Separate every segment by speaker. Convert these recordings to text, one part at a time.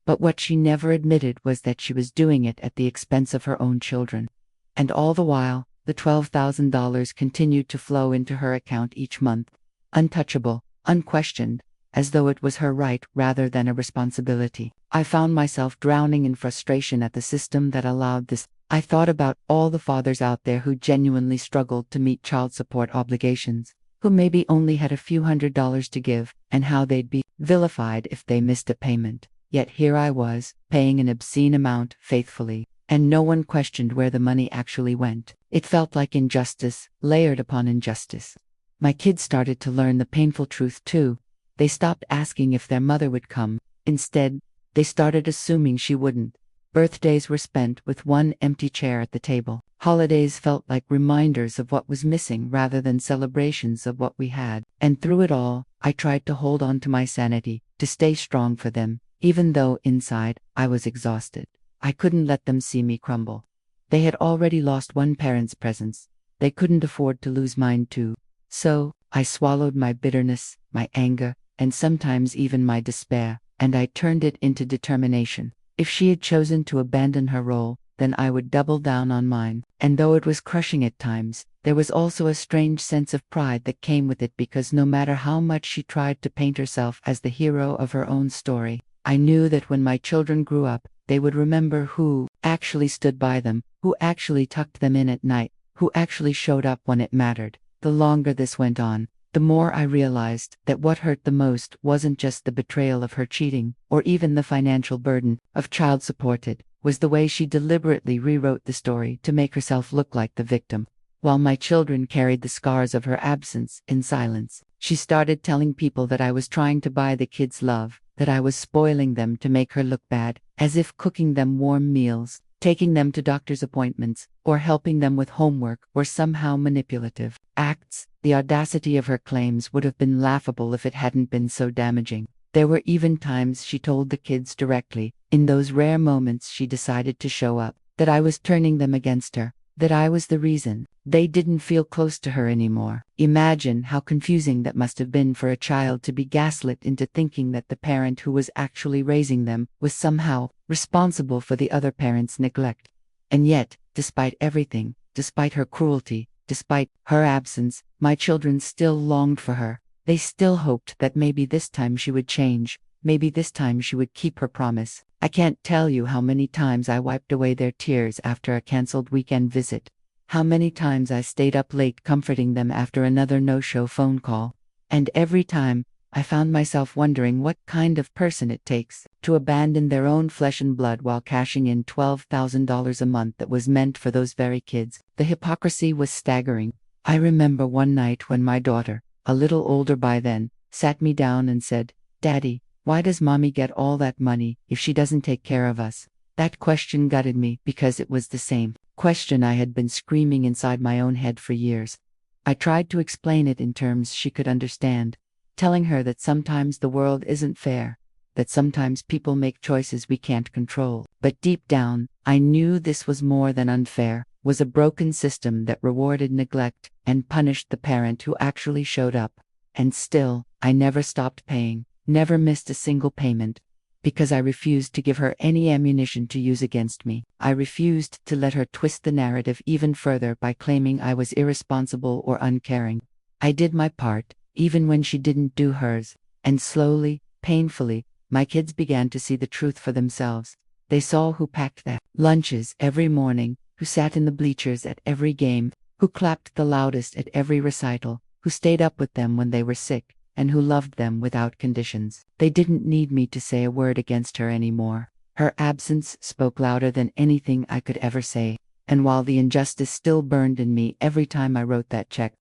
Speaker 1: But what she never admitted was that she was doing it at the expense of her own children. And all the while, the $12,000 continued to flow into her account each month, untouchable, unquestioned, as though it was her right rather than a responsibility. I found myself drowning in frustration at the system that allowed this. I thought about all the fathers out there who genuinely struggled to meet child support obligations, who maybe only had a few $100s to give, and how they'd be vilified if they missed a payment. Yet here I was, paying an obscene amount faithfully, and no one questioned where the money actually went. It felt like injustice, layered upon injustice. My kids started to learn the painful truth too. They stopped asking if their mother would come. Instead, they started assuming she wouldn't. Birthdays were spent with one empty chair at the table. Holidays felt like reminders of what was missing rather than celebrations of what we had. And through it all, I tried to hold on to my sanity, to stay strong for them, even though inside, I was exhausted. I couldn't let them see me crumble. They had already lost one parent's presence. They couldn't afford to lose mine too. So, I swallowed my bitterness, my anger, and sometimes even my despair, and I turned it into determination. If she had chosen to abandon her role, then I would double down on mine. And though it was crushing at times, there was also a strange sense of pride that came with it, because no matter how much she tried to paint herself as the hero of her own story, I knew that when my children grew up, they would remember who actually stood by them, who actually tucked them in at night, who actually showed up when it mattered. The longer this went on, the more I realized that what hurt the most wasn't just the betrayal of her cheating, or even the financial burden of child support. It was the way she deliberately rewrote the story to make herself look like the victim. While my children carried the scars of her absence in silence, she started telling people that I was trying to buy the kids' love, that I was spoiling them to make her look bad, as if cooking them warm meals, taking them to doctor's appointments, or helping them with homework were somehow manipulative acts. The audacity of her claims would have been laughable if it hadn't been so damaging. There were even times she told the kids directly, in those rare moments she decided to show up, that I was turning them against her, that I was the reason they didn't feel close to her anymore. Imagine how confusing that must have been for a child to be gaslit into thinking that the parent who was actually raising them was somehow responsible for the other parent's neglect. And yet, despite everything, despite her cruelty, despite her absence, my children still longed for her. They still hoped that maybe this time she would change, maybe this time she would keep her promise. I can't tell you how many times I wiped away their tears after a canceled weekend visit. How many times I stayed up late comforting them after another no-show phone call. And every time, I found myself wondering what kind of person it takes to abandon their own flesh and blood while cashing in $12,000 a month that was meant for those very kids. The hypocrisy was staggering. I remember one night when my daughter, a little older by then, sat me down and said, "Daddy, why does Mommy get all that money if she doesn't take care of us?" That question gutted me because it was the same question I had been screaming inside my own head for years. I tried to explain it in terms she could understand, telling her that sometimes the world isn't fair, that sometimes people make choices we can't control. But deep down, I knew this was more than unfair, was a broken system that rewarded neglect and punished the parent who actually showed up. And still, I never stopped paying, never missed a single payment, because I refused to give her any ammunition to use against me. I refused to let her twist the narrative even further by claiming I was irresponsible or uncaring. I did my part, even when she didn't do hers, and slowly, painfully, my kids began to see the truth for themselves. They saw who packed their lunches every morning, who sat in the bleachers at every game, who clapped the loudest at every recital, who stayed up with them when they were sick, and who loved them without conditions. They didn't need me to say a word against her anymore. Her absence spoke louder than anything I could ever say. And while the injustice still burned in me every time I wrote that check,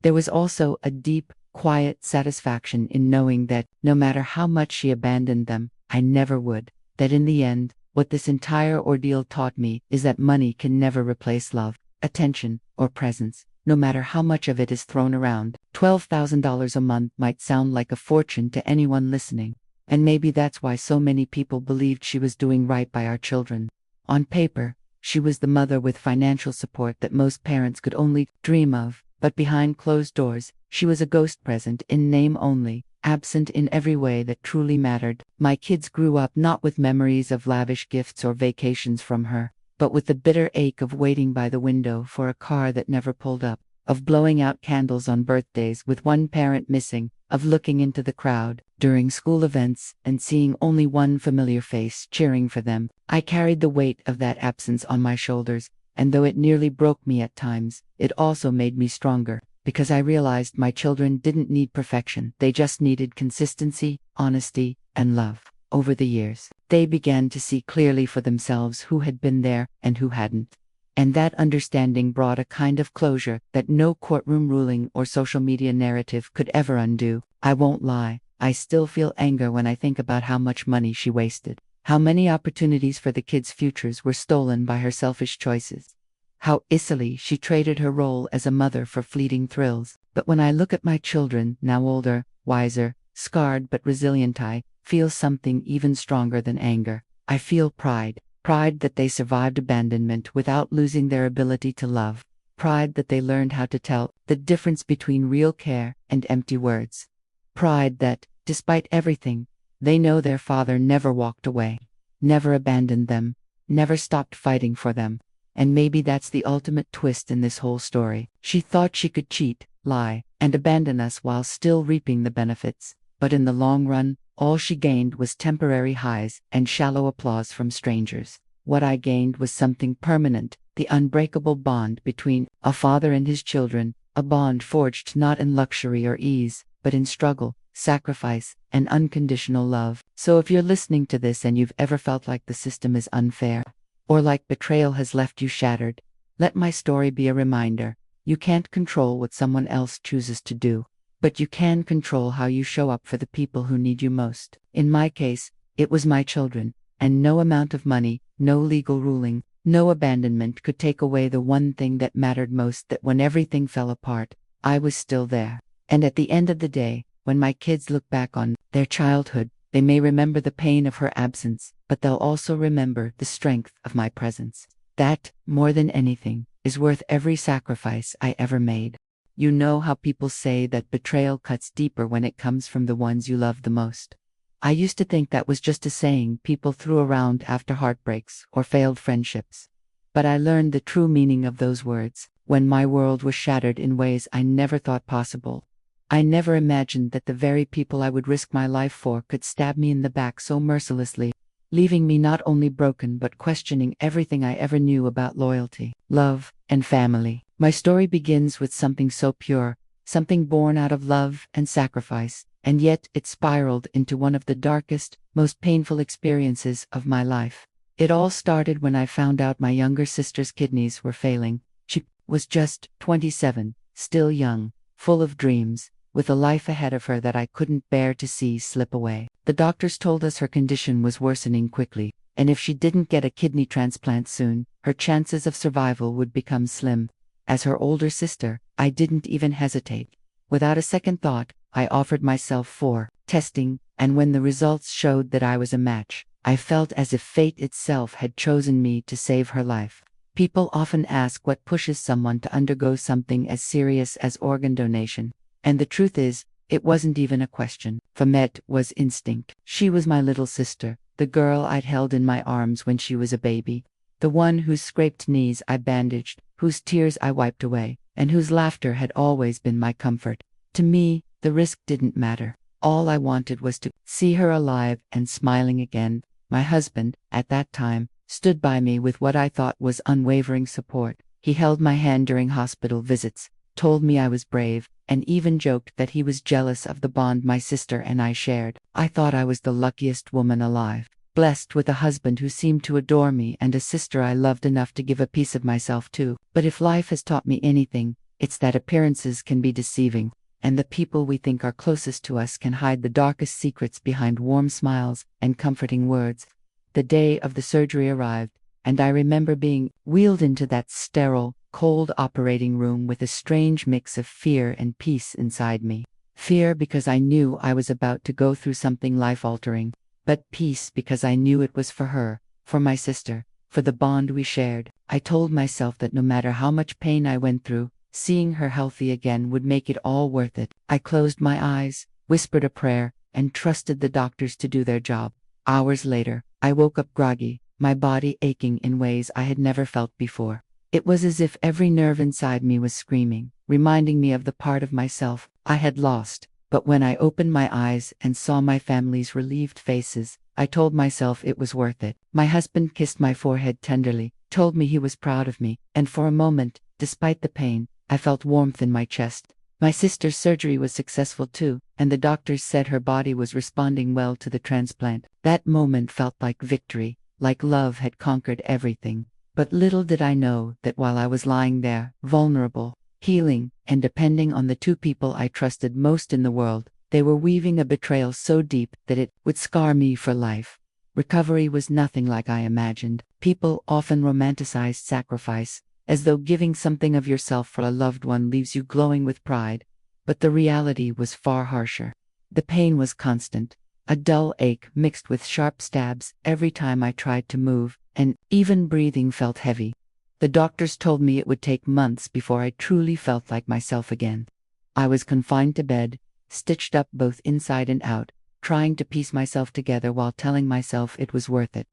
Speaker 1: there was also a deep, quiet satisfaction in knowing that, no matter how much she abandoned them, I never would. That in the end, what this entire ordeal taught me is that money can never replace love, attention, or presence, no matter how much of it is thrown around. $12,000 a month might sound like a fortune to anyone listening, and maybe that's why so many people believed she was doing right by our children. On paper, she was the mother with financial support that most parents could only dream of, but behind closed doors, she was a ghost present in name only, absent in every way that truly mattered. My kids grew up not with memories of lavish gifts or vacations from her, but with the bitter ache of waiting by the window for a car that never pulled up, of blowing out candles on birthdays with one parent missing, of looking into the crowd during school events and seeing only one familiar face cheering for them. I carried the weight of that absence on my shoulders, and though it nearly broke me at times, it also made me stronger, because I realized my children didn't need perfection, they just needed consistency, honesty, and love. Over the years, they began to see clearly for themselves who had been there and who hadn't. And that understanding brought a kind of closure that no courtroom ruling or social media narrative could ever undo. I won't lie, I still feel anger when I think about how much money she wasted, how many opportunities for the kids' futures were stolen by her selfish choices, how easily she traded her role as a mother for fleeting thrills. But when I look at my children, now older, wiser, scarred but resilient, I feel something even stronger than anger. I feel pride. Pride that they survived abandonment without losing their ability to love. Pride that they learned how to tell the difference between real care and empty words. Pride that, despite everything, they know their father never walked away, never abandoned them, never stopped fighting for them. And maybe that's the ultimate twist in this whole story. She thought she could cheat, lie, and abandon us while still reaping the benefits. But in the long run, all she gained was temporary highs and shallow applause from strangers. What I gained was something permanent, the unbreakable bond between a father and his children, a bond forged not in luxury or ease, but in struggle, sacrifice, and unconditional love. So if you're listening to this and you've ever felt like the system is unfair, or like betrayal has left you shattered, let my story be a reminder. You can't control what someone else chooses to do, but you can control how you show up for the people who need you most. In my case, it was my children, and no amount of money, no legal ruling, no abandonment could take away the one thing that mattered most, that when everything fell apart, I was still there. And at the end of the day, when my kids look back on their childhood, they may remember the pain of her absence, but they'll also remember the strength of my presence. That, more than anything, is worth every sacrifice I ever made. You know how people say that betrayal cuts deeper when it comes from the ones you love the most. I used to think that was just a saying people threw around after heartbreaks or failed friendships. But I learned the true meaning of those words when my world was shattered in ways I never thought possible. I never imagined that the very people I would risk my life for could stab me in the back so mercilessly, leaving me not only broken but questioning everything I ever knew about loyalty, love, and family. My story begins with something so pure, something born out of love and sacrifice, and yet it spiraled into one of the darkest, most painful experiences of my life. It all started when I found out my younger sister's kidneys were failing. She was just 27, still young, full of dreams, with a life ahead of her that I couldn't bear to see slip away. The doctors told us her condition was worsening quickly, and if she didn't get a kidney transplant soon, her chances of survival would become slim. As her older sister, I didn't even hesitate. Without a second thought, I offered myself for testing, and when the results showed that I was a match, I felt as if fate itself had chosen me to save her life. People often ask what pushes someone to undergo something as serious as organ donation, and the truth is, it wasn't even a question. For me, it was instinct. She was my little sister, the girl I'd held in my arms when she was a baby, the one whose scraped knees I bandaged, whose tears I wiped away, and whose laughter had always been my comfort. To me, the risk didn't matter. All I wanted was to see her alive and smiling again. My husband, at that time, stood by me with what I thought was unwavering support. He held my hand during hospital visits, told me I was brave, and even joked that he was jealous of the bond my sister and I shared. I thought I was the luckiest woman alive, blessed with a husband who seemed to adore me and a sister I loved enough to give a piece of myself to. But if life has taught me anything, it's that appearances can be deceiving, and the people we think are closest to us can hide the darkest secrets behind warm smiles and comforting words. The day of the surgery arrived, and I remember being wheeled into that sterile, cold operating room with a strange mix of fear and peace inside me. Fear because I knew I was about to go through something life-altering, but peace because I knew it was for her, for my sister, for the bond we shared. I told myself that no matter how much pain I went through, seeing her healthy again would make it all worth it. I closed my eyes, whispered a prayer, and trusted the doctors to do their job. Hours later, I woke up groggy, my body aching in ways I had never felt before. It was as if every nerve inside me was screaming, reminding me of the part of myself I had lost. But when I opened my eyes and saw my family's relieved faces, I told myself it was worth it. My husband kissed my forehead tenderly, told me he was proud of me, and for a moment, despite the pain, I felt warmth in my chest. My sister's surgery was successful too, and the doctors said her body was responding well to the transplant. That moment felt like victory, like love had conquered everything. But little did I know that while I was lying there, vulnerable, healing, and depending on the two people I trusted most in the world, they were weaving a betrayal so deep that it would scar me for life. Recovery was nothing like I imagined. People often romanticized sacrifice, as though giving something of yourself for a loved one leaves you glowing with pride. But the reality was far harsher. The pain was constant, a dull ache mixed with sharp stabs every time I tried to move, and even breathing felt heavy. The doctors told me it would take months before I truly felt like myself again. I was confined to bed, stitched up both inside and out, trying to piece myself together while telling myself it was worth it.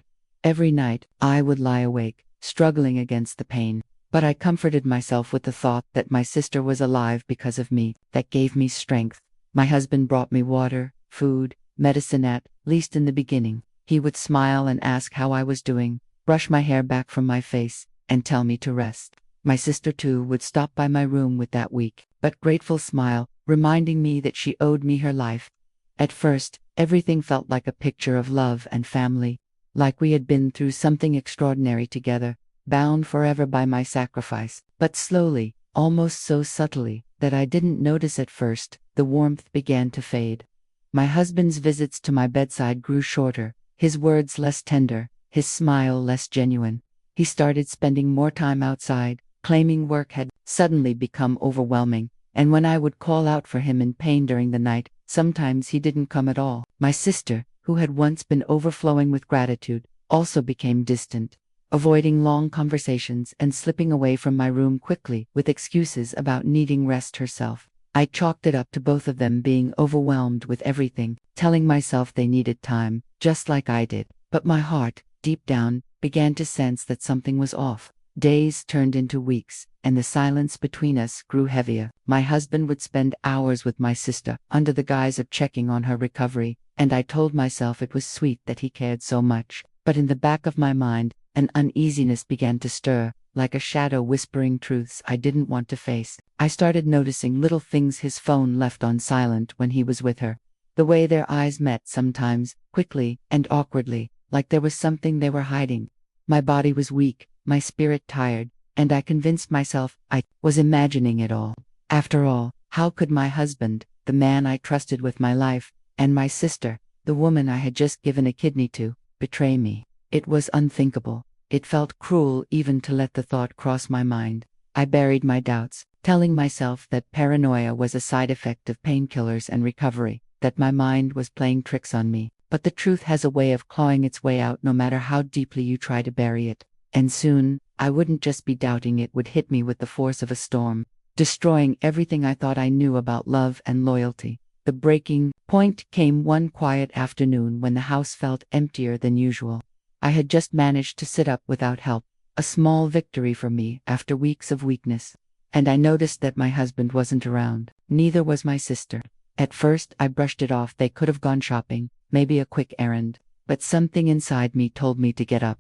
Speaker 1: Every night, I would lie awake, struggling against the pain. But I comforted myself with the thought that my sister was alive because of me. That gave me strength. My husband brought me water, food, medicine at least in the beginning. He would smile and ask how I was doing, brush my hair back from my face, and tell me to rest. My sister too would stop by my room with that weak, but grateful smile, reminding me that she owed me her life. At first, everything felt like a picture of love and family, like we had been through something extraordinary together, bound forever by my sacrifice. But slowly, almost so subtly, that I didn't notice at first, the warmth began to fade. My husband's visits to my bedside grew shorter, his words less tender, his smile less genuine. He started spending more time outside, claiming work had suddenly become overwhelming, and when I would call out for him in pain during the night, sometimes he didn't come at all. My sister, who had once been overflowing with gratitude, also became distant, avoiding long conversations and slipping away from my room quickly with excuses about needing rest herself. I chalked it up to both of them being overwhelmed with everything, telling myself they needed time, just like I did. But my heart, deep down, began to sense that something was off. Days turned into weeks, and the silence between us grew heavier. My husband would spend hours with my sister, under the guise of checking on her recovery, and I told myself it was sweet that he cared so much. But in the back of my mind, an uneasiness began to stir, like a shadow whispering truths I didn't want to face. I started noticing little things: his phone left on silent when he was with her, the way their eyes met sometimes, quickly and awkwardly, like there was something they were hiding. My body was weak, my spirit tired, and I convinced myself I was imagining it all. After all, how could my husband, the man I trusted with my life, and my sister, the woman I had just given a kidney to, betray me? It was unthinkable. It felt cruel even to let the thought cross my mind. I buried my doubts, telling myself that paranoia was a side effect of painkillers and recovery, that my mind was playing tricks on me. But the truth has a way of clawing its way out no matter how deeply you try to bury it. And soon, I wouldn't just be doubting, it would hit me with the force of a storm, destroying everything I thought I knew about love and loyalty. The breaking point came one quiet afternoon when the house felt emptier than usual. I had just managed to sit up without help, a small victory for me after weeks of weakness. And I noticed that my husband wasn't around. Neither was my sister. At first, I brushed it off. They could have gone shopping, maybe a quick errand. But something inside me told me to get up,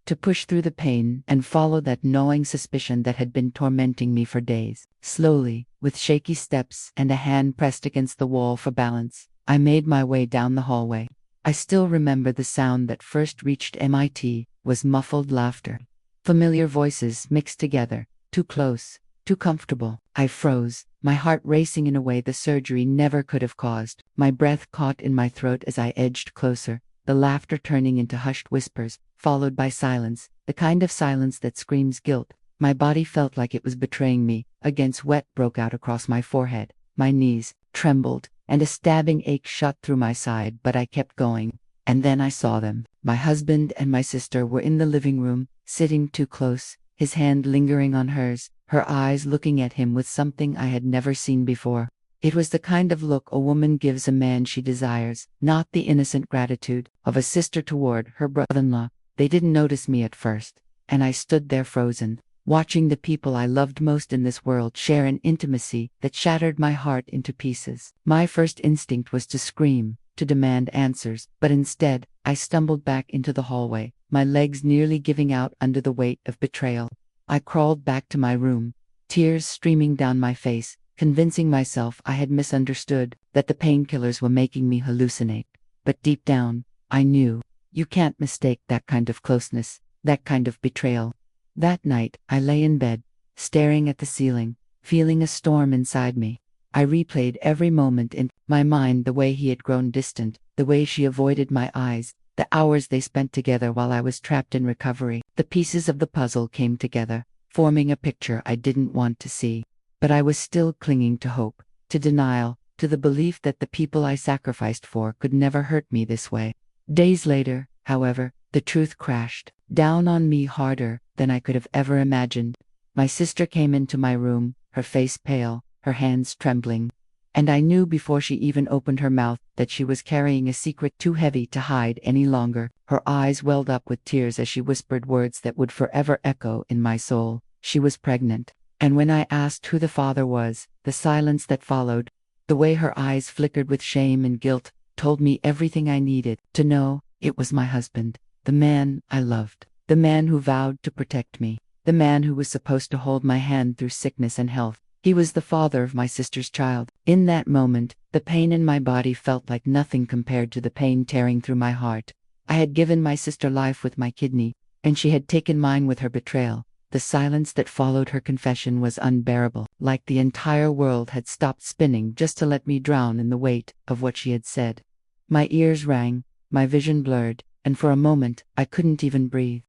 Speaker 1: to push through the pain and follow that gnawing suspicion that had been tormenting me for days. Slowly, with shaky steps and a hand pressed against the wall for balance, I made my way down the hallway. I still remember the sound that first reached MIT was muffled laughter. Familiar voices mixed together, too close, too comfortable. I froze, my heart racing in a way the surgery never could have caused. My breath caught in my throat as I edged closer, the laughter turning into hushed whispers, followed by silence, the kind of silence that screams guilt. My body felt like it was betraying me. Again, sweat broke out across my forehead. My knees trembled, and a stabbing ache shot through my side, but I kept going. And then I saw them. My husband and my sister were in the living room, sitting too close, his hand lingering on hers, her eyes looking at him with something I had never seen before. It was the kind of look a woman gives a man she desires, not the innocent gratitude of a sister toward her brother-in-law. They didn't notice me at first, and I stood there frozen, watching the people I loved most in this world share an intimacy that shattered my heart into pieces. My first instinct was to scream, to demand answers, but instead, I stumbled back into the hallway, my legs nearly giving out under the weight of betrayal. I crawled back to my room, tears streaming down my face, convincing myself I had misunderstood, that the painkillers were making me hallucinate. But deep down, I knew, you can't mistake that kind of closeness, that kind of betrayal. That night, I lay in bed, staring at the ceiling, feeling a storm inside me. I replayed every moment in my mind, the way he had grown distant, the way she avoided my eyes, the hours they spent together while I was trapped in recovery. The pieces of the puzzle came together, forming a picture I didn't want to see. But I was still clinging to hope, to denial, to the belief that the people I sacrificed for could never hurt me this way. Days later, however, the truth crashed down on me harder than I could have ever imagined. My sister came into my room, her face pale, her hands trembling. And I knew before she even opened her mouth that she was carrying a secret too heavy to hide any longer. Her eyes welled up with tears as she whispered words that would forever echo in my soul. She was pregnant. And when I asked who the father was, the silence that followed, the way her eyes flickered with shame and guilt, told me everything I needed to know. It was my husband, the man I loved, the man who vowed to protect me, the man who was supposed to hold my hand through sickness and health. He was the father of my sister's child. In that moment, the pain in my body felt like nothing compared to the pain tearing through my heart. I had given my sister life with my kidney, and she had taken mine with her betrayal. The silence that followed her confession was unbearable, like the entire world had stopped spinning just to let me drown in the weight of what she had said. My ears rang, my vision blurred, and for a moment, I couldn't even breathe.